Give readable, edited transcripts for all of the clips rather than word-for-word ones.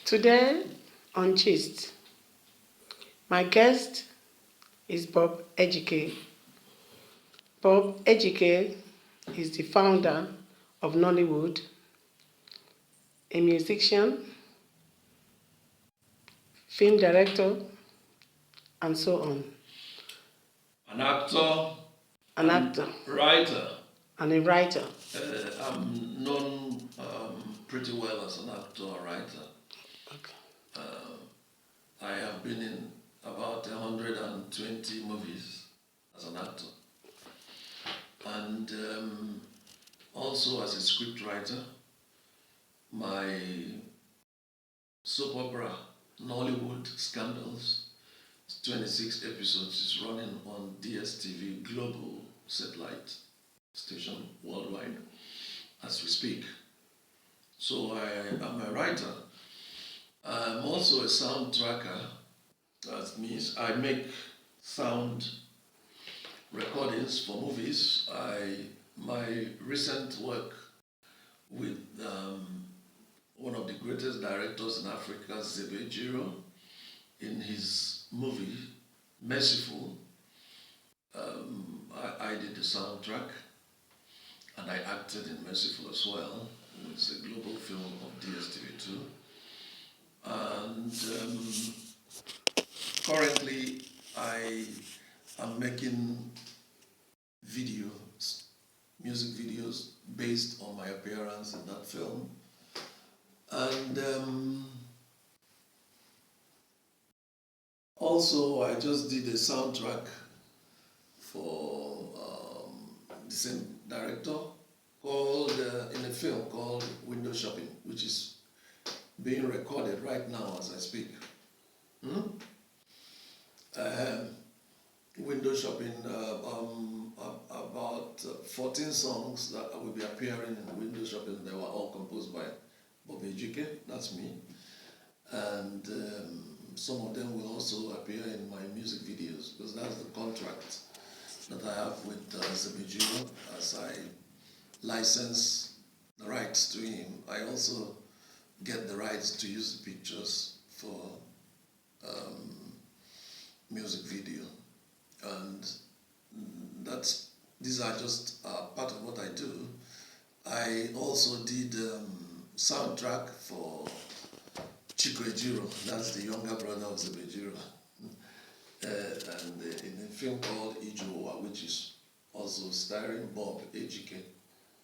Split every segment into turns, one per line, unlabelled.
Today on Gist, my guest is Bob Ejike. Bob Ejike is the founder of Nollywood, a musician, film director, and so on.
An actor,
An actor,
writer.
and a writer.
I'm known pretty well as an actor and writer.
Okay.
I have been in about 120 movies as an actor. And also as a scriptwriter. My soap opera, Nollywood Scandals, 26 episodes, is running on DSTV Global Satellite Station worldwide as we speak. So I am a writer. I'm also a soundtracker. That means I make sound recordings for movies. My recent work with one of the greatest directors in Africa, Zebe Jiro, in his movie Merciful. I did the soundtrack, and I acted in Merciful as well. It's a global film of DSTV2. And currently, I am making videos, music videos, based on my appearance in that film. And also, I just did a soundtrack for the same director called in a film called Window Shopping, which is being recorded right now as I speak. Window Shopping, about 14 songs that will be appearing in Window Shopping. They were all composed by Bob Ejike, that's me. And some of them will also appear in my music videos, because that's the contract that I have with Zebejiro. As I license the rights to him, I also get the rights to use the pictures for music video. And these are just part of what I do. I also did soundtrack for Chico Ejiro, that's the younger brother of Zebejiro, and in a film called Ijowa, which is also starring Bob Ejike,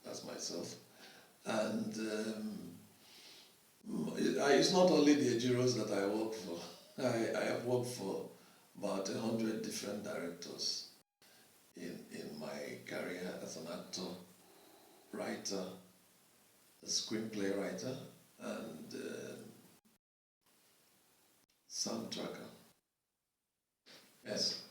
that's myself. And it's not only the Ejiros that I work for. I have worked for about 100 different directors in my career as an actor, writer, a screenplay writer, and soundtracker. Yes.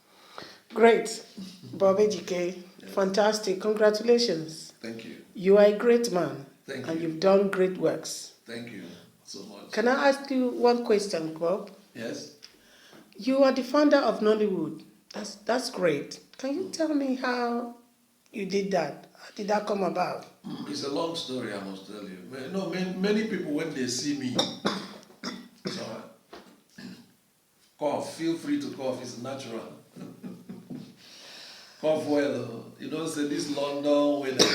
Great. Bob Ejike,
Yes.
Fantastic. Congratulations.
Thank you.
You are a great man.
Thank
and
you.
you've done great works.
Thank you so much.
Can I ask you one question, Bob?
Yes.
You are the founder of Nollywood. That's great. Can you tell me how you did that? How did that come about?
It's a long story, I must tell you. No, many people, when they see me, so cough, feel free to cough, it's natural. Cough well, you don't say this London weather.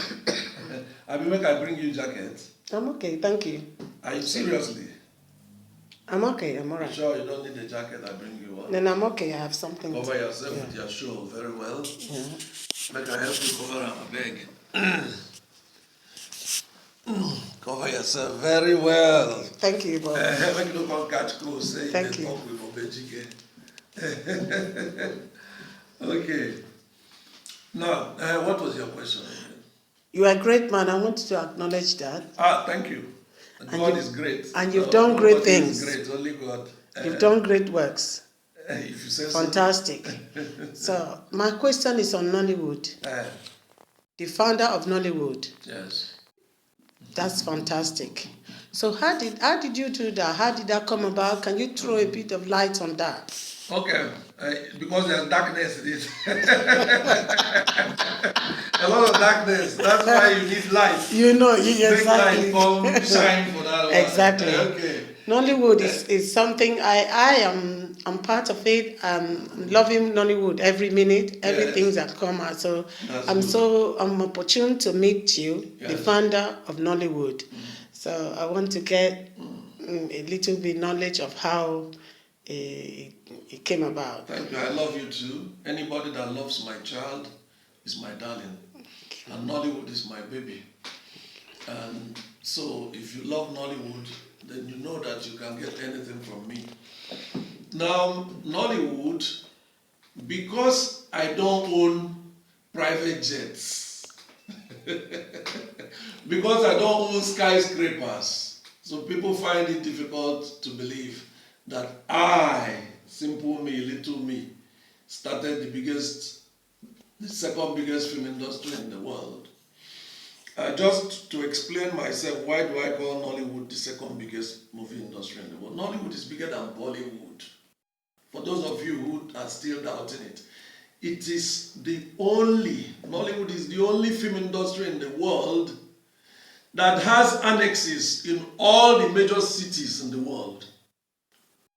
I mean, when I bring you jacket.
I'm okay, thank you.
Are you seriously?
I'm okay, I'm alright.
Sure, you don't need a jacket, I bring you one.
Then I'm okay, I have something.
Cover yourself with your show very well.
Yeah.
Make I help you cover up, I beg. Cover yourself very well.
Thank you, Bob.
Make you don't catch cold, say
Thank
they
you.
talk with Bob Ejike. Okay. Now, what was your question?
You are a great man, I want to acknowledge that.
Thank you. God is great.
And you've done great things.
Is great, only God.
You've done great works.
If you say
Fantastic. So, my question is on Nollywood.
so.
The founder of Nollywood.
Yes.
That's fantastic. So how did you do that? How did that come about? Can you throw a bit of light on that?
Okay, because there's darkness in it. A lot of darkness. That's why you need light.
You know,
Make
exactly.
light come shine for that one.
Exactly.
Okay.
Nollywood is something I'm part of it. I'm loving Nollywood every minute, everything
Yes.
that come out. So
That's good.
I'm opportune to meet you, the
Yes.
founder of Nollywood. So I want to get a little bit knowledge of how it came about.
Thank you. I love you too. Anybody that loves my child is my darling. And Nollywood is my baby. And so if you love Nollywood, then you know that you can get anything from me. Now, Nollywood, because I don't own private jets, because I don't own skyscrapers, so people find it difficult to believe that I, simple me, little me, started the second biggest film industry in the world. Just to explain myself, why do I call Nollywood the second biggest movie industry in the world? Nollywood is bigger than Bollywood. For those of you who are still doubting it, Nollywood is the only film industry in the world that has annexes in all the major cities in the world.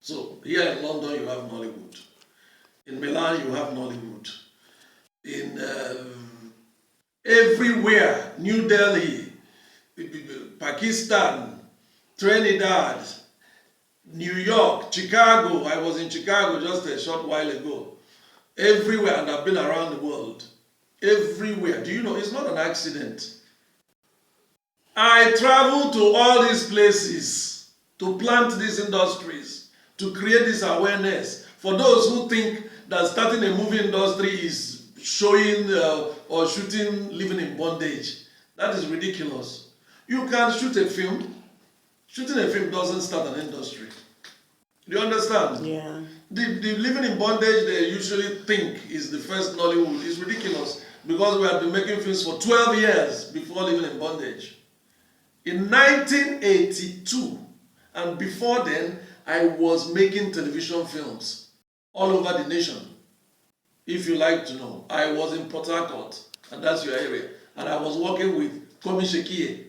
So here in London you have Nollywood. In Milan you have Nollywood. In everywhere, New Delhi, Pakistan, Trinidad, New York, Chicago. I was in Chicago just a short while ago. Everywhere, and I've been around the world. Everywhere. Do you know, it's not an accident. I travel to all these places to plant these industries, to create this awareness. For those who think that starting a movie industry is showing or shooting living in bondage, that is ridiculous. You can shoot a film. Shooting a film doesn't start an industry. Do you understand?
Yeah.
The living in bondage they usually think is the first Nollywood is ridiculous because we had been making films for 12 years before living in bondage. In 1982 and before then, I was making television films all over the nation. If you like to know, I was in Port Harcourt, and that's your area, and I was working with Komi Shekie.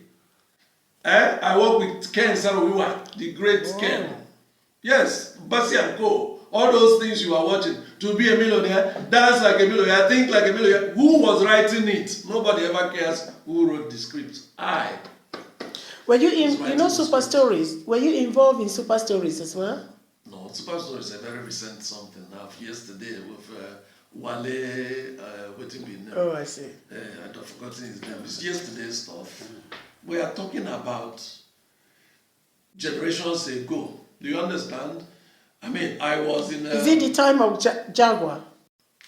I work with Ken Sarowiwa, the great Ken. Yes, Basi and Co. All those things you are watching. To be a millionaire, dance like a millionaire, think like a millionaire. Who was writing it? Nobody ever cares who wrote the script. I.
Were you in, Super Stories? Were you involved in Super Stories as well?
No, Super Stories is a very recent something. Now, yesterday with Wale, waiting be name.
Oh, I see.
I've forgotten his name. It's yesterday's stuff. We are talking about generations ago. Do you understand? I mean, I was in.
Is it the time of Jaguar?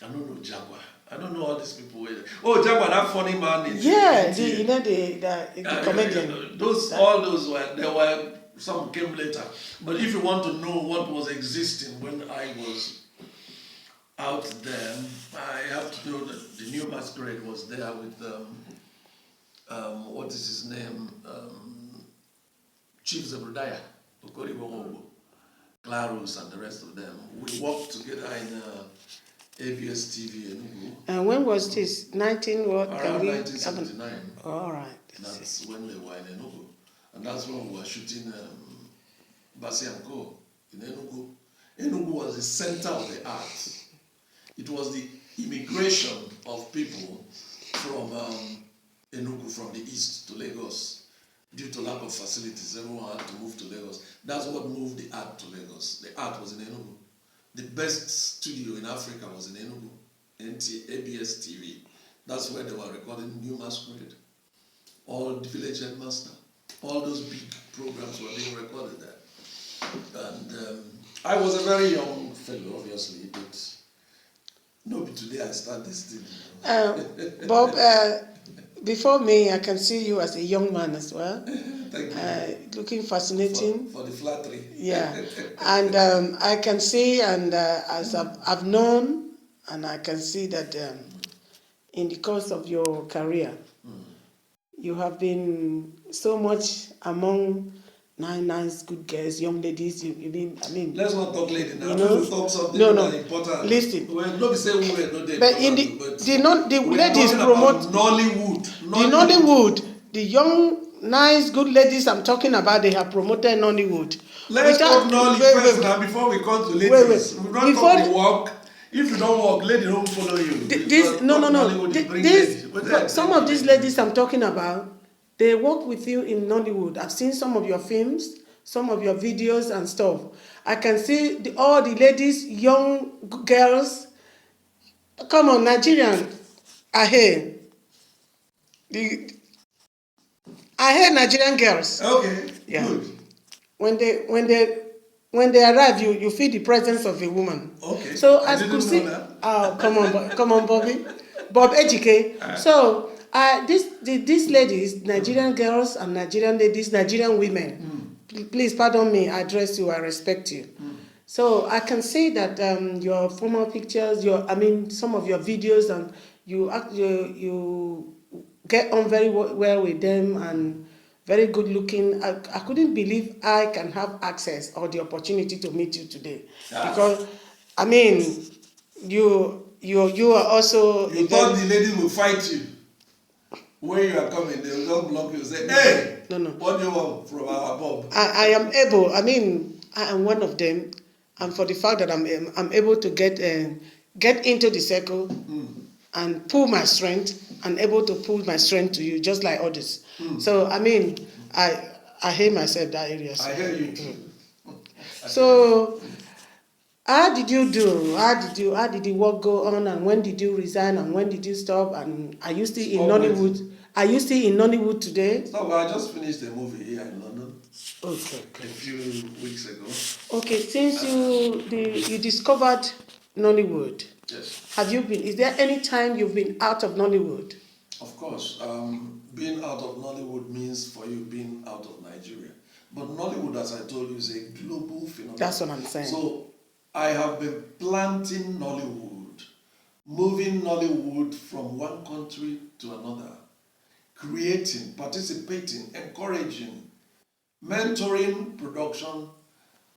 I don't know Jaguar. I don't know all these people. Oh, Jaguar, that funny man.
Yeah, the comedian.
All those were some came later. But if you want to know what was existing when I was out there, I have to know that the New Masquerade was there with what is his name? Chief Zebediah, Okoribo, Clarus, and the rest of them. We worked together in ABS TV Enugu.
And when was this? 19 what?
Around 1979.
All right.
That's when they were in Enugu. And that's when we were shooting Basi and Co. in Enugu. Enugu was the center of the arts. It was the immigration of people from Enugu, from the east to Lagos. Due to lack of facilities, everyone had to move to Lagos. That's what moved the art to Lagos. The art was in Enugu. The best studio in Africa was in Enugu, ABS TV. That's where they were recording New Masquerade, all the Village Headmaster, all those big programs were being recorded there. And I was a very young fellow, obviously, but nobody today I start this thing.
Bob, before me, I can see you as a young man as well.
Thank you.
Looking fascinating.
For the flattery.
Yeah. And I can see, and as I've known, and I can see that in the course of your career, you have been so much among nice, good girls, young ladies.
Let's not talk lady now.
You know,
talk something important.
Listen.
Well, not be saying women, not
but in the ladies promote
Nollywood.
the Nollywood, the young nice, good ladies I'm talking about, they have promoted Nollywood.
Let's
Without-
talk Nolly
wait,
first
wait,
now before we come to
wait.
ladies. We don't
Before
talk the work. If you don't work, lady don't follow you.
this, no.
Nollywood, you bring ladies.
Some of these ladies I'm talking about, they work with you in Nollywood. I've seen some of your films, some of your videos and stuff. I can see all the ladies, young girls. Come on, Nigerian, I hear. I hear Nigerian girls.
Okay,
Yeah.
good.
When they arrive, you feel the presence of a woman.
Okay.
So
I
as
didn't
could see,
know that.
oh come on, Bobby, Bob Ejike. So these ladies, Nigerian girls and Nigerian ladies, Nigerian women. Please pardon me. I address you. I respect you. So I can see that your former pictures, some of your videos, and you get on very well with them and very good looking. I couldn't believe I can have access or the opportunity to meet you today, because you are also
You thought the lady will fight you. When you are coming, they will just block you and say, hey,
No.
what do you want from our Bob?
I am able. I am one of them, and for the fact that I'm able to get into the circle and pull my strength, and able to pull my strength to you, just like others. So I hear myself that area.
I hear you too.
So how did you do? How did the work go on, and when did you resign, and when did you stop? And are you still in Nollywood? Are you still in Nollywood today?
No, I just finished a movie here in London.
Okay.
A few weeks ago.
Okay, since you discovered Nollywood,
Yes.
have you been? Is there any time you've been out of Nollywood?
Of course. Being out of Nollywood means for you being out of Nigeria. But Nollywood, as I told you, is a global phenomenon.
That's what I'm saying.
So I have been planting Nollywood, moving Nollywood from one country to another, creating, participating, encouraging, mentoring production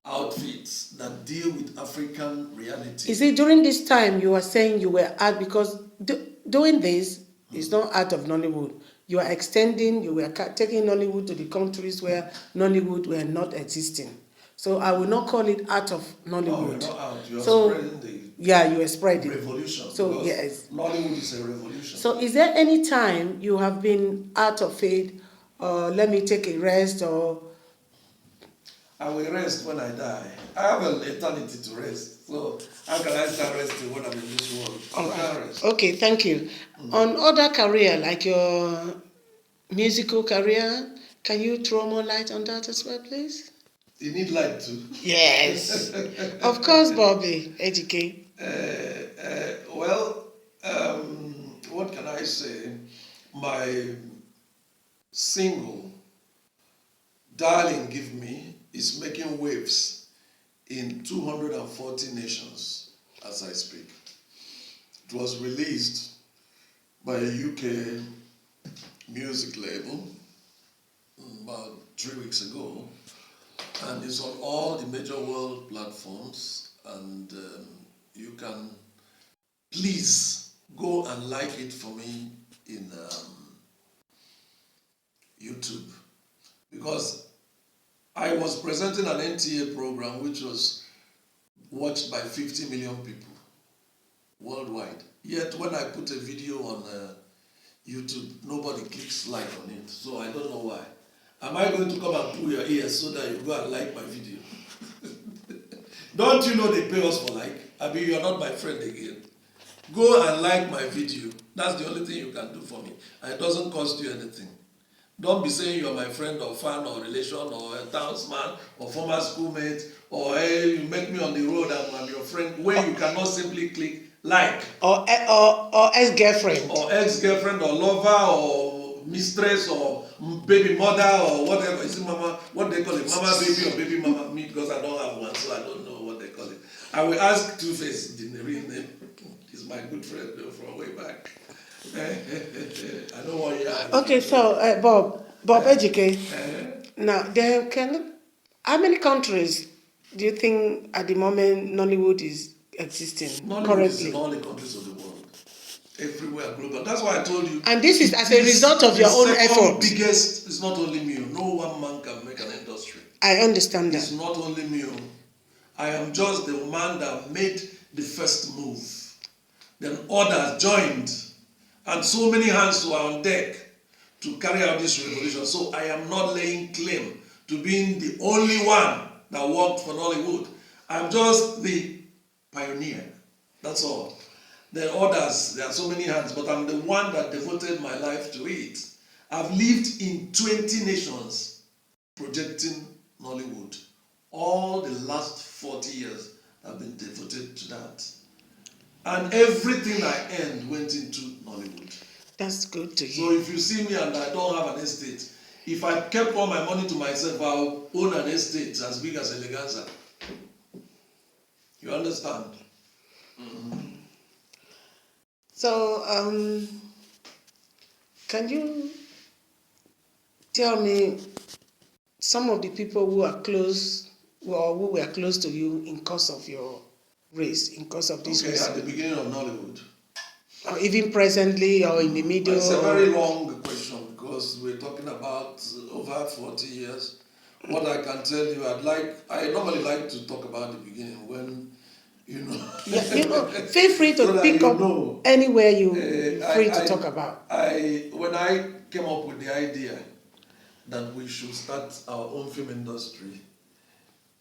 outfits that deal with African reality.
Is it during this time you were saying you were out, because doing this is not out of Nollywood. You are extending, you were taking Nollywood to the countries where Nollywood were not existing. So I will not call it out of Nollywood.
No, you're not out. You're spreading the
you are spreading
revolution.
So yes,
Nollywood is a revolution.
So is there any time you have been out of it, or let me take a rest, or?
I will rest when I die. I have an eternity to rest. So how can I start resting when I'm in this world? I can't rest.
Okay, thank you. On other career, like your musical career, can you throw more light on that as well, please?
You need light too.
Yes. Of course, Bobby Ejike.
What can I say? My single, Darling Give Me, is making waves in 240 nations as I speak. It was released by a UK music label about 3 weeks ago, and it's on all the major world platforms, and you can please go and like it for me in YouTube, because I was presenting an NTA program which was watched by 50 million people worldwide. Yet when I put a video on YouTube, nobody clicks like on it. So I don't know why. Am I going to come and pull your ears so that you go and like my video? Don't you know they pay us for like? I mean, you're not my friend again. Go and like my video. That's the only thing you can do for me. And it doesn't cost you anything. Don't be saying you're my friend or fan or relation or a townsman or former schoolmate, or hey, you met me on the road and I'm your friend, where you cannot simply click like.
Or ex-girlfriend.
Or ex-girlfriend or lover or mistress or baby mother or whatever. Is it mama? What they call it? Mama baby or baby mama? Me, because I don't have one, so I don't know what they call it. I will ask Two-Face the real name. He's my good friend from way back. I don't want you.
Okay, so Bob Ejike. Now, how many countries do you think at the moment Nollywood is existing
Nollywood
currently?
is in all the countries of the world. everywhere global. That's why I told you.
And this is as a result of your own effort.
The biggest is not only me. No one man can make an industry.
I understand that.
It's not only me. I am just the man that made the first move. Then others joined, and so many hands were on deck to carry out this revolution. So I am not laying claim to being the only one that worked for Nollywood. I'm just the pioneer. That's all. The others, there are so many hands, but I'm the one that devoted my life to it. I've lived in 20 nations projecting Nollywood. All the last 40 years have been devoted to that. And everything I earned went into Nollywood.
That's good to
So
hear.
if you see me and I don't have an estate, if I kept all my money to myself, I'll own an estate as big as Eleganza. You understand?
So, can you tell me some of the people who are close, or who were close to you in course of your race, in course of this race?
At the beginning of Nollywood.
Or even presently, or in the middle?
It's a very long question because we're talking about over 40 years. What I can tell you, I normally like to talk about the beginning when,
Yeah, feel free to pick up anywhere you're free to talk about.
When I came up with the idea that we should start our own film industry,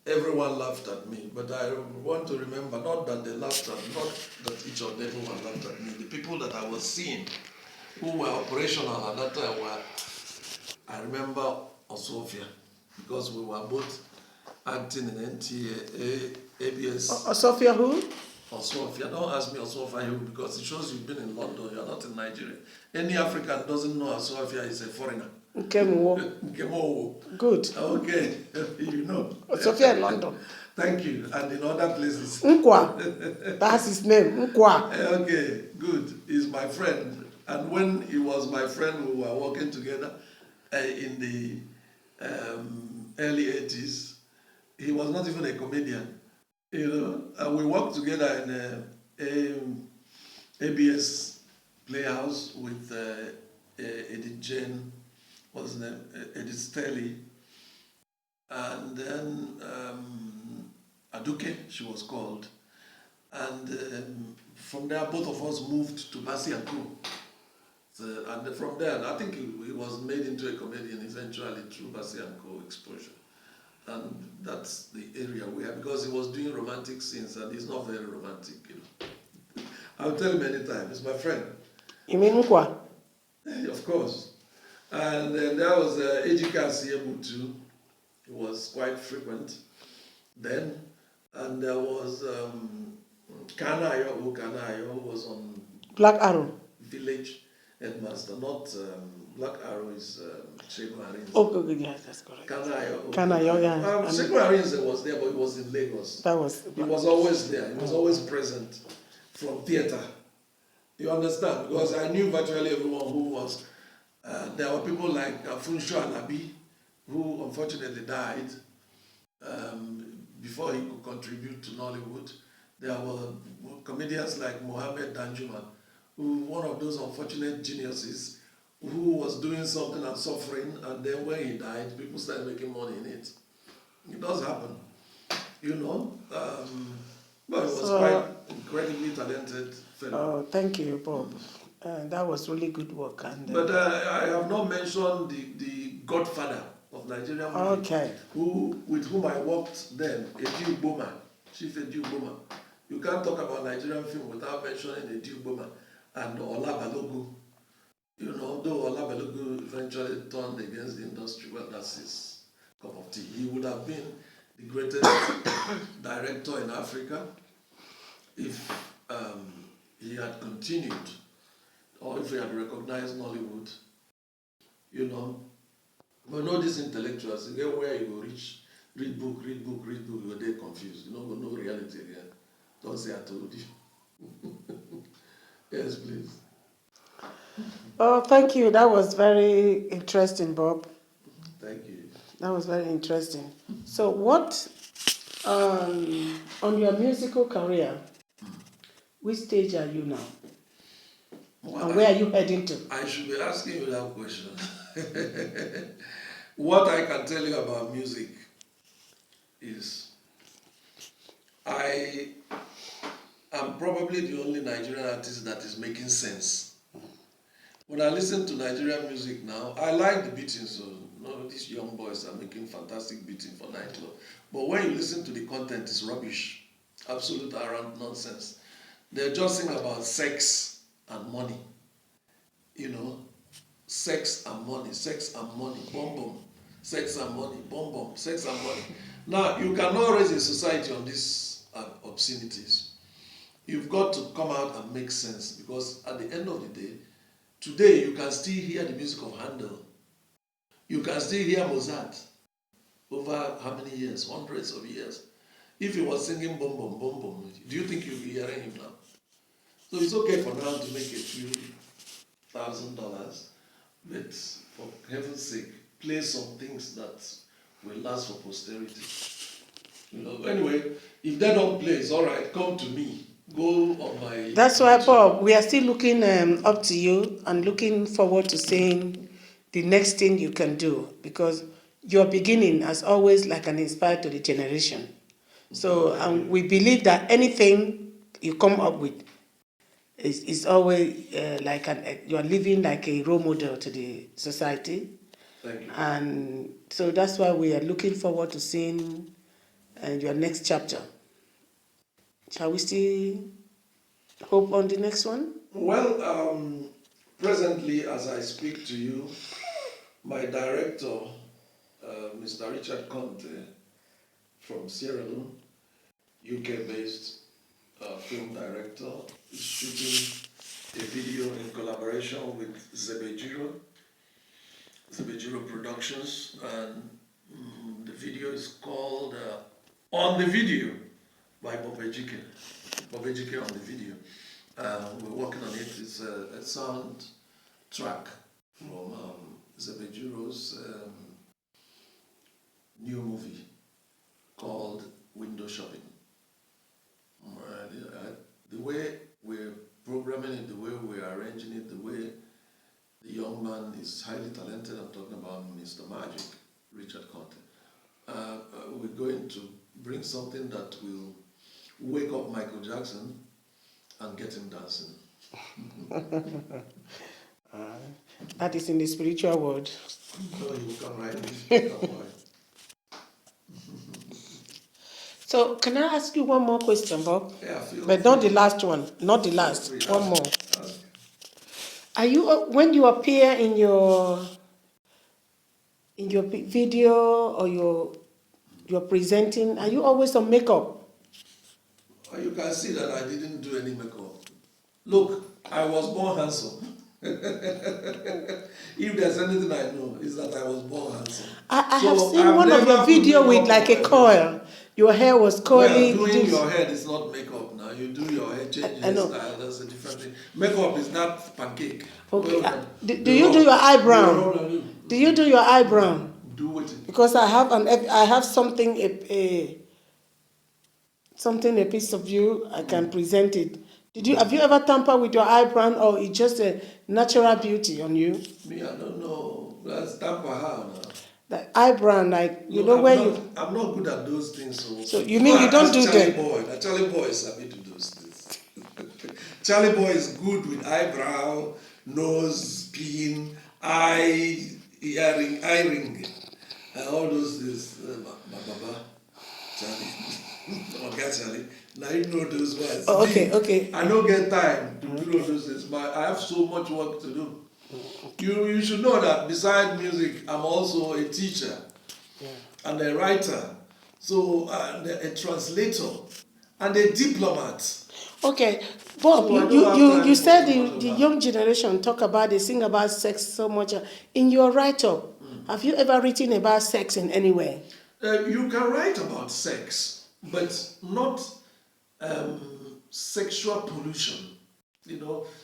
everyone laughed at me, but I want to remember, not that they laughed at me, not that each of them laughed at me. The people that I was seeing who were operational at that time were, I remember Osofia, because we were both acting in NTA, ABS.
Osofia who?
Osofia. Don't ask me Osofia who, because it shows you've been in London, you're not in Nigeria. Any African doesn't know Osofia is a foreigner.
Nkemwo. Good.
Okay, you know.
Osofia in London.
Thank you. And in other places.
Nkwa. That's his name. Nkwa.
Okay, good. He's my friend. And when he was my friend, we were working together in the early 80s. He was not even a comedian, and we worked together in ABS Playhouse with Edith Jane, what's his name, Edith Stelly, and then Aduke, she was called. And from there, both of us moved to Basi and Co. So, and from there, I think he was made into a comedian eventually through Basi and Co. exposure. And that's the area we are, because he was doing romantic scenes, and he's not very romantic, I'll tell him anytime, he's my friend.
You mean Nkwa?
Of course. And then there was Ejike Asiebu too. He was quite frequent then. And there was Kanayo, who was on
Black Arrow.
Village Headmaster, not Black Arrow is Segun Arinze.
Oh, yes, that's correct.
Kanayo,
yeah.
Segun Arinze was there, but he was in Lagos. He was always there. He was always present from theatre. You understand? Because I knew virtually everyone who was. There were people like Funsho Alabi, who unfortunately died before he could contribute to Nollywood. There were comedians like Mohammed Danjuma, who one of those unfortunate geniuses who was doing something and suffering, and then when he died, people started making money in it. It does happen, but he was quite incredibly talented fellow.
Oh, thank you, Bob. That was really good work.
But I have not mentioned the godfather of Nigerian movie, with whom I worked then, Edu Boma, Chief Edu Boma. You can't talk about Nigerian film without mentioning Edu Boma and Ola Balogun. Though Ola Balogun eventually turned against the industry, well, that's his cup of tea. He would have been the greatest director in Africa if he had continued, or if he had recognized Nollywood. But know these intellectuals, you get where you go read book, you're there confused. You don't go know reality again. Don't say I told you. Yes, please.
Oh, thank you. That was very interesting, Bob.
Thank you.
That was very interesting. So what, on your musical career, which stage are you now?
Well,
And where are you heading to?
I should be asking you that question. What I can tell you about music is I am probably the only Nigerian artist that is making sense. When I listen to Nigerian music now, I like the beating, so these young boys are making fantastic beating for nightclub. But when you listen to the content, it's rubbish, absolute arrant nonsense. They're just sing about sex and money, you know, sex and money, boom boom, sex and money, boom boom, sex and money. Now, you cannot raise a society on these obscenities. You've got to come out and make sense, because at the end of the day, today you can still hear the music of Handel. You can still hear Mozart over how many years? Hundreds of years. If he was singing boom boom boom boom, do you think you'll be hearing him now? So it's okay for now to make a few $1,000, but for heaven's sake, play some things that will last for posterity. Anyway, if they don't play, it's all right. Come to me. Go on my.
That's why, Bob, we are still looking up to you and looking forward to seeing the next thing you can do, because your beginning as always like an inspire to the generation. So we believe that anything you come up with is always you are living like a role model to the society.
Thank you.
And so that's why we are looking forward to seeing your next chapter. Shall we still hope on the next one?
Well, presently, as I speak to you, my director, Mr. Richard Conte, from Sierra Leone, UK-based film director, is shooting a video in collaboration with Zebejiro Productions, and the video is called On the Video by Bob Ejike. Bob Ejike on the video. We're working on it. It's a sound track from Zebejiro's new movie called Window Shopping. The way we're programming it, the way we're arranging it, the way the young man is highly talented. I'm talking about Mr. Magic, Richard Conte. We're going to bring something that will wake up Michael Jackson and get him dancing.
That is in the spiritual world.
So you will come right in.
So can I ask you one more question, Bob?
Yeah,
but not the last one. Not the last. One more. Are you when you appear in your video or you're presenting? Are you always on makeup?
You can see that I didn't do any makeup. Look, I was born handsome. If there's anything I know, is that I was born handsome.
I have seen one of your video with like a coil. Your hair was coily.
Well, doing your hair is not makeup now. You do your hair, change hairstyle, that's a different thing. Makeup is not pancake.
Okay. Do you do your eyebrow? Do you do your eyebrow?
Do it.
Because I have something a piece of you. I can present it. Have you ever tampered with your eyebrow, or it's just a natural beauty on you?
Me, I don't know. That's tamper how now.
The eyebrow, like
I'm not good at those things.
So you mean you don't do them?
Charlie Boy is happy to do things. Charlie Boy is good with eyebrow, nose, pin, eye ring, and all those things. Baba, Charlie, okay, Charlie. Now you know those words.
Oh, okay.
I don't get time to do all those things, but I have so much work to do. You should know that beside music, I'm also a teacher and a writer, and a translator and a diplomat.
Okay, Bob,
So
you said the young generation talk about, they sing about sex so much. In your write-up, have you ever written about sex in any way?
You can write about sex, but not sexual pollution.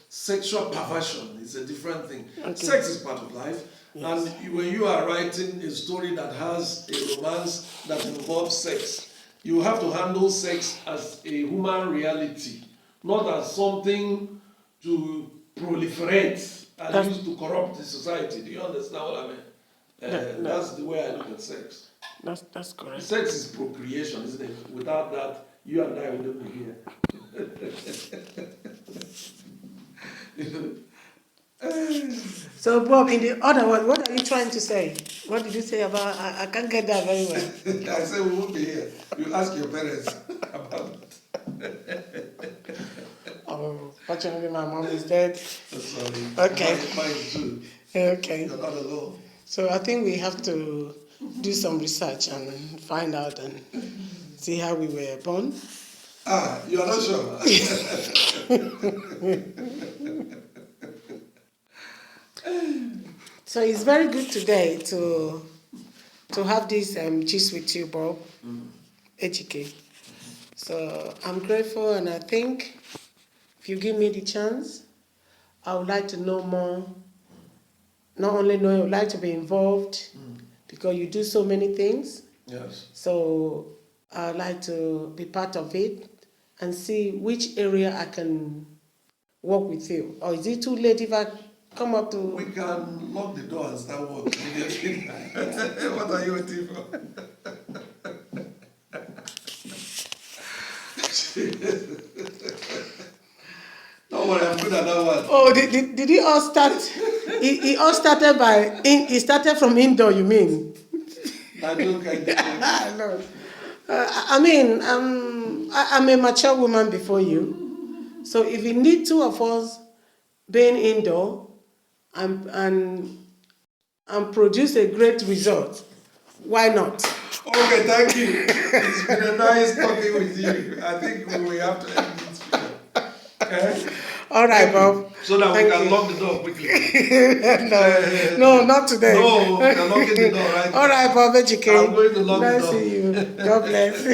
Sexual perversion is a different thing. Okay. Sex is part of life. Yes. And when you are writing a story that has a romance that involves sex, you have to handle sex as a human reality, not as something to proliferate and used to corrupt the society. Do you understand what I mean? That's the way I look at sex.
That's correct.
Sex is procreation, isn't it? Without that, you and I wouldn't be here.
So, Bob, in the other one, what are you trying to say? What did you say about? I can't get that very well.
I said we won't be here. You ask your parents about it.
Oh, fortunately, my mom is dead.
Sorry.
Okay.
Mine too.
Okay.
You're not alone.
So I think we have to do some research and find out and see how we were born.
You are not sure.
So it's very good today to have this gist with you, Bob Ejike. So I'm grateful, and I think if you give me the chance, I would like to know more. Not only know, I would like to be involved because you do so many things.
Yes.
So I'd like to be part of it and see which area I can work with you. Or is it too late if I come up to...
We can lock the door and start work immediately. What are you waiting for? Don't worry, I'm good at that one.
Oh, did he all start? He all started by... He started from indoor, you mean?
I don't kind of...
No. I mean, I'm a mature woman before you. So if you need two of us being indoor and produce a great result, why not?
Okay, thank you. It's been a nice talking with you. I think we have to end this video. Okay?
All right, Bob.
So that we can lock the door quickly.
No, not today.
No, we are locking the door right now.
All right, Bob Ejike.
I'm going to lock the
Nice
door.
to see you. God bless.